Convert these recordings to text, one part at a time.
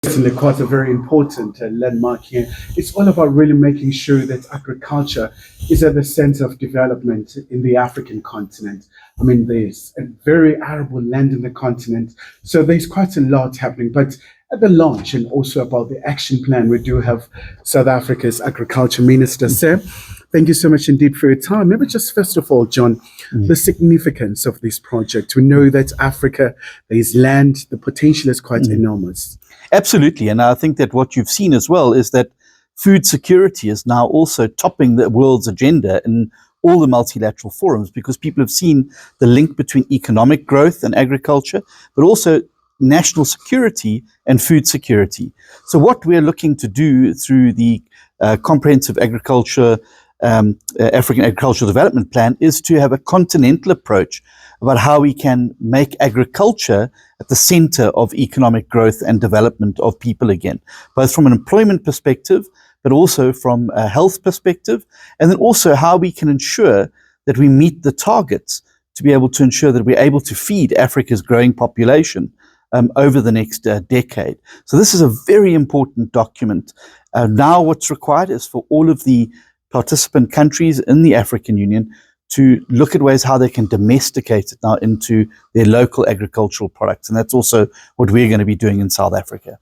Certainly quite a very important landmark here. It's all about really making sure that agriculture is at the center of development in the African continent. I mean, there's a very arable land in the continent, so there's quite a lot happening. But at the launch and also about the action plan, we do have South Africa's Agriculture Minister, Sir. Thank you so much indeed for your time. Maybe just first of all, John, the significance of this project. We know that Africa, there is land, the potential is quite enormous. Absolutely. And I think that what you've seen as well is that food security is now also topping the world's agenda in all the multilateral forums, because people have seen the link between economic growth and agriculture, but also national security and food security. So what we're looking to do through the Comprehensive African Agricultural Development Plan is to have a continental approach about how we can make agriculture at the center of economic growth and development of people again, both from an employment perspective, but also from a health perspective, and then also how we can ensure that we meet the targets to be able to ensure that we're able to feed Africa's growing population over the next decade. So this is a very important document. Now what's required is for all of the participant countries in the African Union to look at ways how they can domesticate it now into their local agricultural products. And that's also what we're going to be doing in South Africa.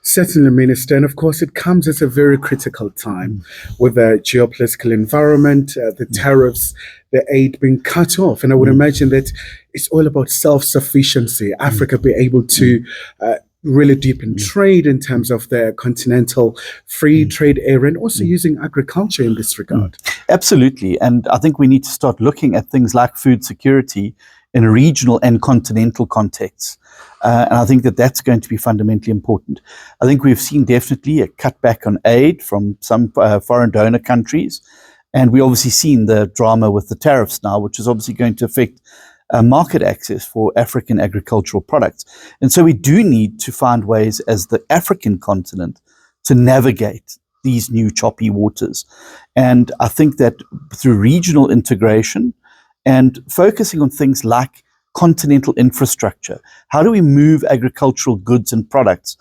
Certainly, Minister. And of course, it comes at a very critical time with the geopolitical environment, the tariffs, the aid being cut off. And I would imagine that it's all about self-sufficiency, Africa be able to really deepen trade in terms of the continental free trade area, and also using agriculture in this regard. Absolutely. And I think we need to start looking at things like food security in a regional and continental contexts. And I think that that's going to be fundamentally important. I think we've seen definitely a cutback on aid from some foreign donor countries. And we obviously seen the drama with the tariffs now, which is obviously going to affect market access for African agricultural products. And so we do need to find ways as the African continent to navigate these new choppy waters. And I think that through regional integration and focusing on things like continental infrastructure, how do we move agricultural goods and products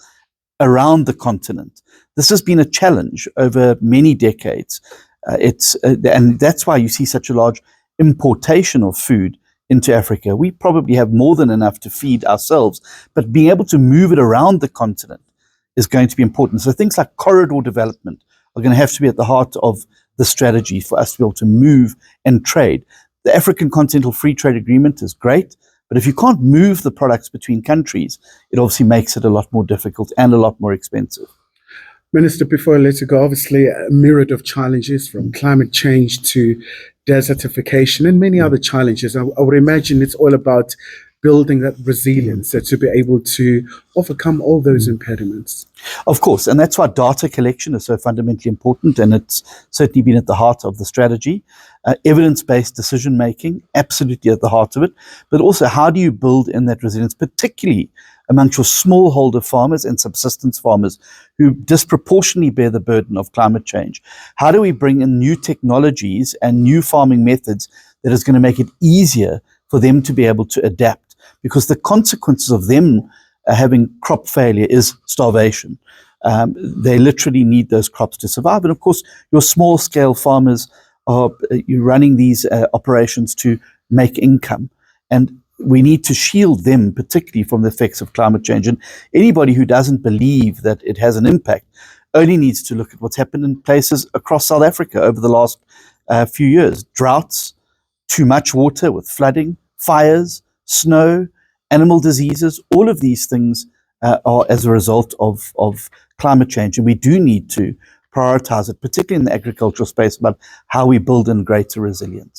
around the continent? This has been a challenge over many decades. And that's why you see such a large importation of food into Africa. We probably have more than enough to feed ourselves, but being able to move it around the continent is going to be important. So things like corridor development are going to have to be at the heart of the strategy for us to be able to move and trade. The African Continental Free Trade Agreement is great, but if you can't move the products between countries, it obviously makes it a lot more difficult and a lot more expensive. Minister, before I let you go, obviously a myriad of challenges from climate change to desertification and many other challenges. I would imagine it's all about building that resilience to be able to overcome all those impediments. Of course, and that's why data collection is so fundamentally important, and it's certainly been at the heart of the strategy. Evidence-based decision-making, absolutely at the heart of it, but also how do you build in that resilience, particularly amongst your smallholder farmers and subsistence farmers who disproportionately bear the burden of climate change? How do we bring in new technologies and new farming methods that is going to make it easier for them to be able to adapt? Because the consequences of them having crop failure is starvation. They literally need those crops to survive. And of course, your small-scale farmers are running these operations to make income. And we need to shield them, particularly from the effects of climate change. And anybody who doesn't believe that it has an impact only needs to look at what's happened in places across South Africa over the last few years. Droughts, too much water with flooding, fires, snow, animal diseases, all of these things are as a result of climate change. And we do need to prioritize it, particularly in the agricultural space, about how we build in greater resilience.